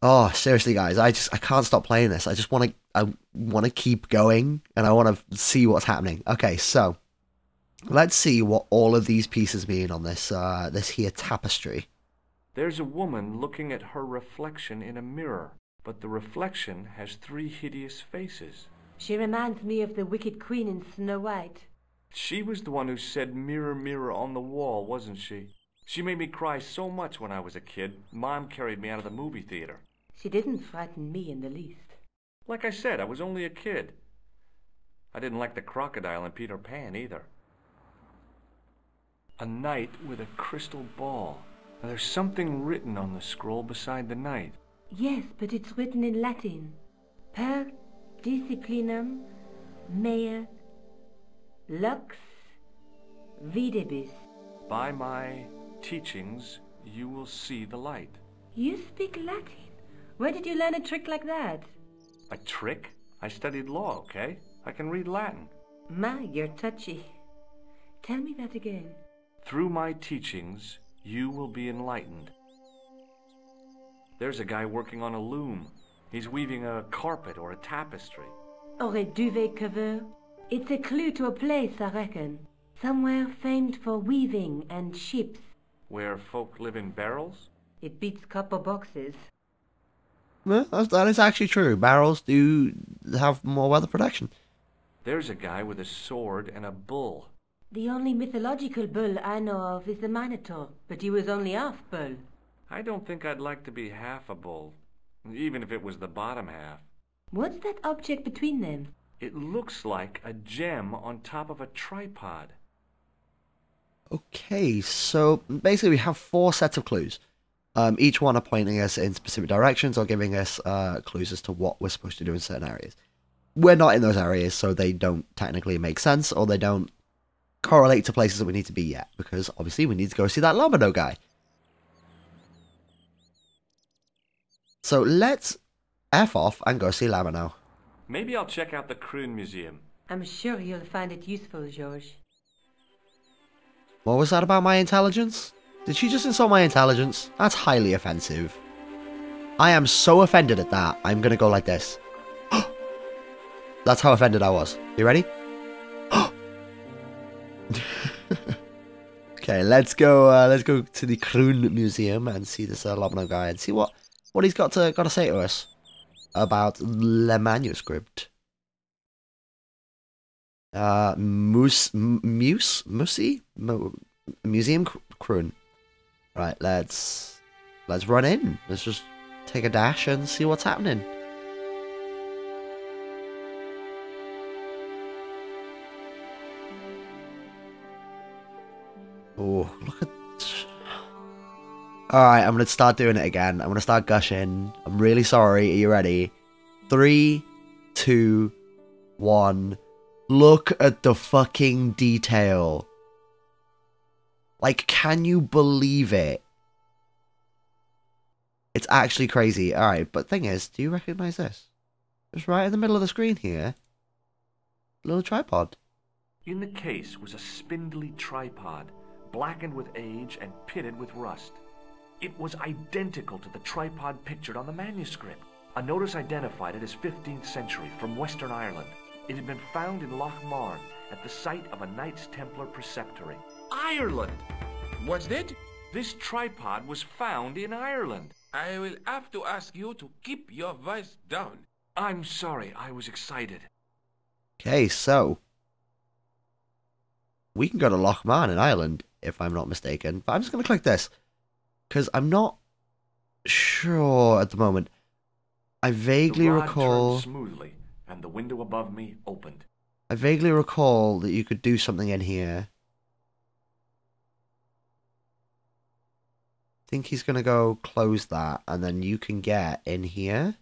Oh, seriously, guys, I can't stop playing this. I want to keep going, and I want to see what's happening. Okay, so let's see what all of these pieces mean on this here tapestry. There's a woman looking at her reflection in a mirror, but the reflection has three hideous faces. She reminds me of the wicked queen in Snow White. She was the one who said mirror, mirror on the wall, wasn't she? She made me cry so much when I was a kid, Mom carried me out of the movie theater. She didn't frighten me in the least. Like I said, I was only a kid. I didn't like the crocodile in Peter Pan either. A knight with a crystal ball. Now, there's something written on the scroll beside the knight. Yes, but it's written in Latin. Per disciplinam mea lux videbis. By my teachings, you will see the light. You speak Latin? Where did you learn a trick like that? A trick? I studied law, okay? I can read Latin. My, you're touchy. Tell me that again. Through my teachings, you will be enlightened. There's a guy working on a loom. He's weaving a carpet or a tapestry. Or a duvet cover? It's a clue to a place, I reckon. Somewhere famed for weaving and ships. Where folk live in barrels? It beats copper boxes. Well, that is actually true. Barrels do have more weather protection. There's a guy with a sword and a bull. The only mythological bull I know of is the Minotaur, but he was only half bull. I don't think I'd like to be half a bull, even if it was the bottom half. What's that object between them? It looks like a gem on top of a tripod. Okay, so basically we have 4 sets of clues. Each one are pointing us in specific directions or giving us clues as to what we're supposed to do in certain areas. We're not in those areas, so they don't technically make sense, or they don't correlate to places that we need to be yet, because obviously we need to go see that Lombardo guy. So let's F off and go see Lamino. Maybe I'll check out the Kroon Museum. I'm sure you'll find it useful, George. What was that about my intelligence? Did she just insult my intelligence? That's highly offensive. I am so offended at that, I'm gonna go like this. That's how offended I was. You ready? Okay, let's go to the Kroon Museum and see this Lobno guy and see what he's got to say to us about the manuscript. Museum Kroon. Right, let's run in. Let's just take a dash and see what's happening. Oh, look at... Alright, I'm going to start doing it again. I'm going to start gushing. I'm really sorry. Are you ready? 3, 2, 1. Look at the fucking detail. Like, can you believe it? It's actually crazy. Alright, but thing is, do you recognize this? Just right in the middle of the screen here. Little tripod. In the case was a spindly tripod, blackened with age and pitted with rust. It was identical to the tripod pictured on the manuscript. A notice identified it as 15th century from Western Ireland. It had been found in Loch Marn at the site of a Knights Templar preceptory. Ireland! What's that? This tripod was found in Ireland. I will have to ask you to keep your voice down. I'm sorry, I was excited. Okay, so we can go to Loch Marn in Ireland, if I'm not mistaken. But I'm just going to click this, because I'm not sure at the moment. I vaguely The rod recall... turned smoothly, and the window above me opened. I vaguely recall that you could do something in here. I think he's going to go close that, and then you can get in here.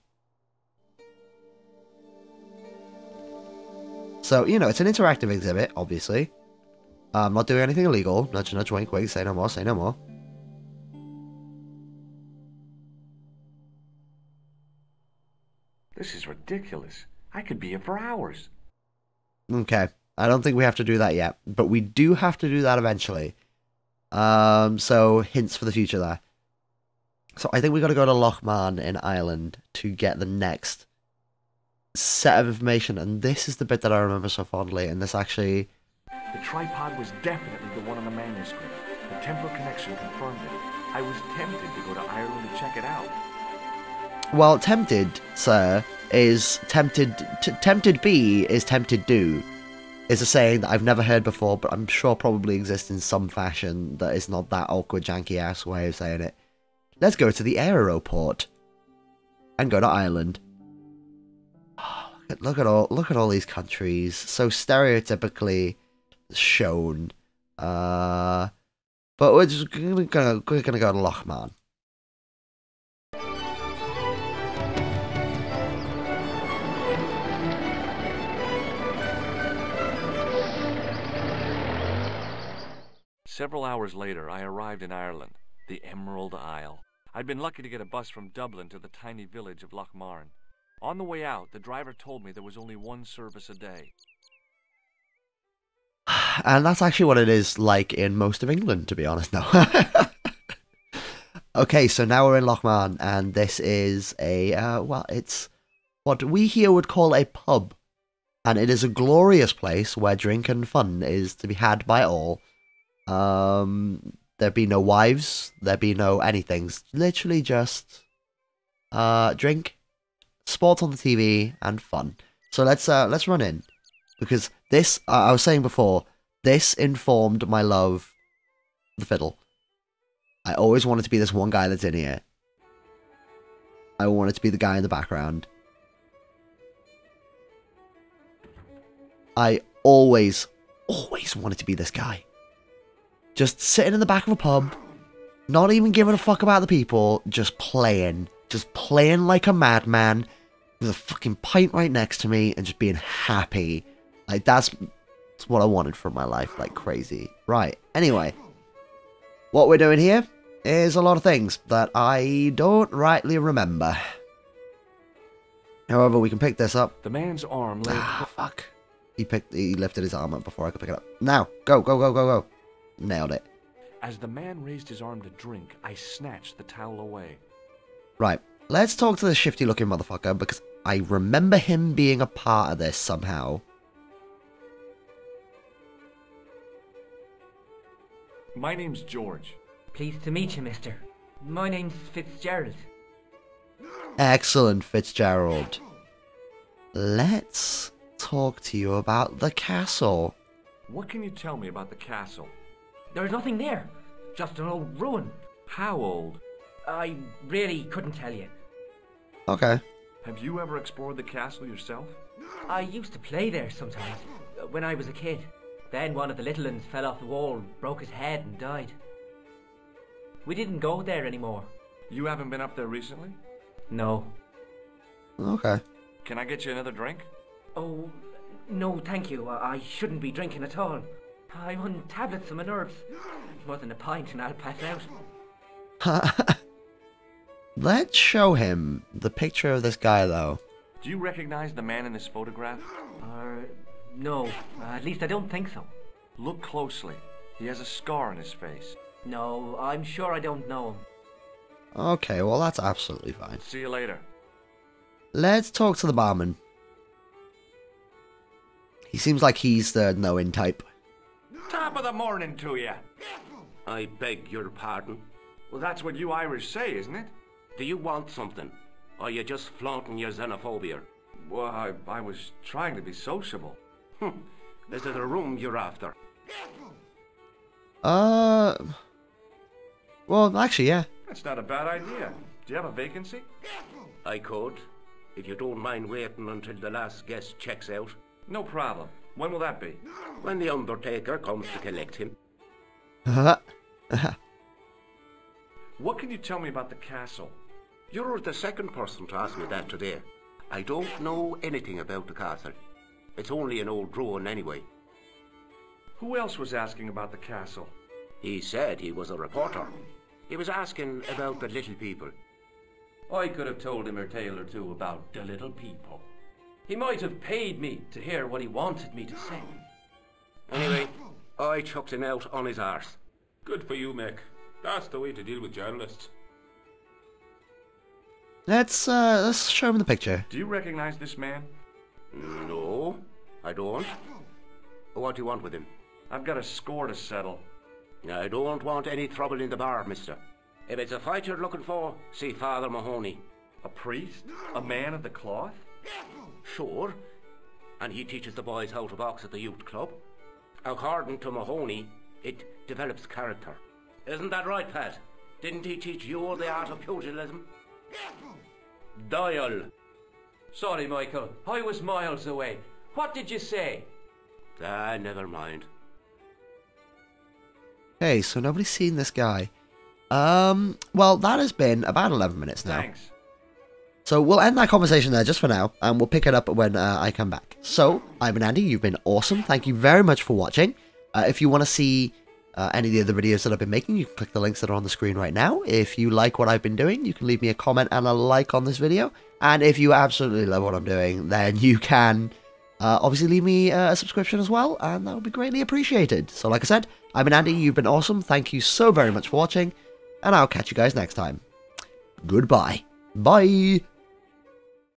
So, you know, it's an interactive exhibit, obviously. I'm not doing anything illegal. Nudge, nudge, wink, wink. Say no more, say no more. This is ridiculous. I could be here for hours. Okay. I don't think we have to do that yet. But we do have to do that eventually. So, hints for the future there. So I think we got to go to Lochmarn in Ireland to get the next set of information, and this is the bit that I remember so fondly, and this actually... The tripod was definitely the one on the manuscript. The Templar connection confirmed it. I was tempted to go to Ireland to check it out. Well, tempted, sir, is tempted... tempted be is tempted do. Is a saying that I've never heard before, but I'm sure probably exists in some fashion that is not that awkward, janky-ass way of saying it. Let's go to the aeroport and go to Ireland. Oh, look at all these countries, so stereotypically shown. But we're just gonna go to Lochmarn. Several hours later, I arrived in Ireland, the Emerald Isle. I'd been lucky to get a bus from Dublin to the tiny village of Lochmarn. On the way out, the driver told me there was only one service a day. And that's actually what it is like in most of England, to be honest. No. Okay, so now we're in Lochmarn, and this is a, well, it's what we here would call a pub. And it is a glorious place where drink and fun is to be had by all. There be no wives, there be no anythings. Literally just, drink, sports on the TV, and fun. So let's run in. Because this, I was saying before, this informed my love of the fiddle. I always wanted to be this one guy that's in here. I wanted to be the guy in the background. I always wanted to be this guy. Just sitting in the back of a pub, not even giving a fuck about the people, just playing like a madman, with a fucking pint right next to me, and just being happy. Like, that's what I wanted from my life, like crazy. Right, anyway. What we're doing here is a lot of things that I don't rightly remember. However, we can pick this up. The man's arm lay... Ah, fuck. He lifted his arm up before I could pick it up. Now, go. Nailed it. As the man raised his arm to drink, I snatched the towel away. Right, let's talk to this shifty-looking motherfucker, because I remember him being a part of this somehow. My name's George. Pleased to meet you, mister. My name's Fitzgerald. Excellent, Fitzgerald. Let's talk to you about the castle. What can you tell me about the castle? There's nothing there. Just an old ruin. How old? I really couldn't tell you. Okay. Have you ever explored the castle yourself? I used to play there sometimes, when I was a kid. Then one of the little uns fell off the wall, broke his head and died. We didn't go there anymore. You haven't been up there recently? No. Okay. Can I get you another drink? Oh, no thank you. I shouldn't be drinking at all. I'm on tablets for my nerves. More than a pint and I'll pass out. Let's show him the picture of this guy, though. Do you recognize the man in this photograph? No. At least I don't think so. Look closely. He has a scar on his face. No, I'm sure I don't know him. Okay, well that's absolutely fine. See you later. Let's talk to the barman. He seems like he's the knowing type. Top of the morning to you. I beg your pardon. Well, that's what you Irish say, isn't it? Do you want something? Or are you just flaunting your xenophobia? Well, I was trying to be sociable. Is it a room you're after? Well, actually, yeah. That's not a bad idea. Do you have a vacancy? I could, if you don't mind waiting until the last guest checks out. No problem. When will that be? When the undertaker comes to collect him. What can you tell me about the castle? You're the second person to ask me that today. I don't know anything about the castle. It's only an old ruin anyway. Who else was asking about the castle? He said he was a reporter. He was asking about the little people. I could have told him a tale or two about the little people. He might have paid me to hear what he wanted me to say. Anyway, I chucked him out on his arse. Good for you, Mick. That's the way to deal with journalists. Let's show him the picture. Do you recognize this man? No, I don't. What do you want with him? I've got a score to settle. I don't want any trouble in the bar, mister. If it's a fight you're looking for, see Father Mahoney. A priest? A man of the cloth? Sure. And he teaches the boys how to box at the youth club. According to Mahoney, it develops character. Isn't that right, Pat? Didn't he teach you the art of pugilism? Dial. Sorry, Michael. I was miles away. What did you say? Never mind. Okay, so nobody's seen this guy. Well, that has been about 11 minutes now. Thanks. So we'll end that conversation there just for now, and we'll pick it up when I come back. So, I've been Andy, you've been awesome. Thank you very much for watching. If you want to see any of the other videos that I've been making, you can click the links that are on the screen right now. If you like what I've been doing, you can leave me a comment and a like on this video. And if you absolutely love what I'm doing, then you can obviously leave me a subscription as well, and that would be greatly appreciated. So like I said, I've been Andy, you've been awesome. Thank you so very much for watching, and I'll catch you guys next time. Goodbye. Bye.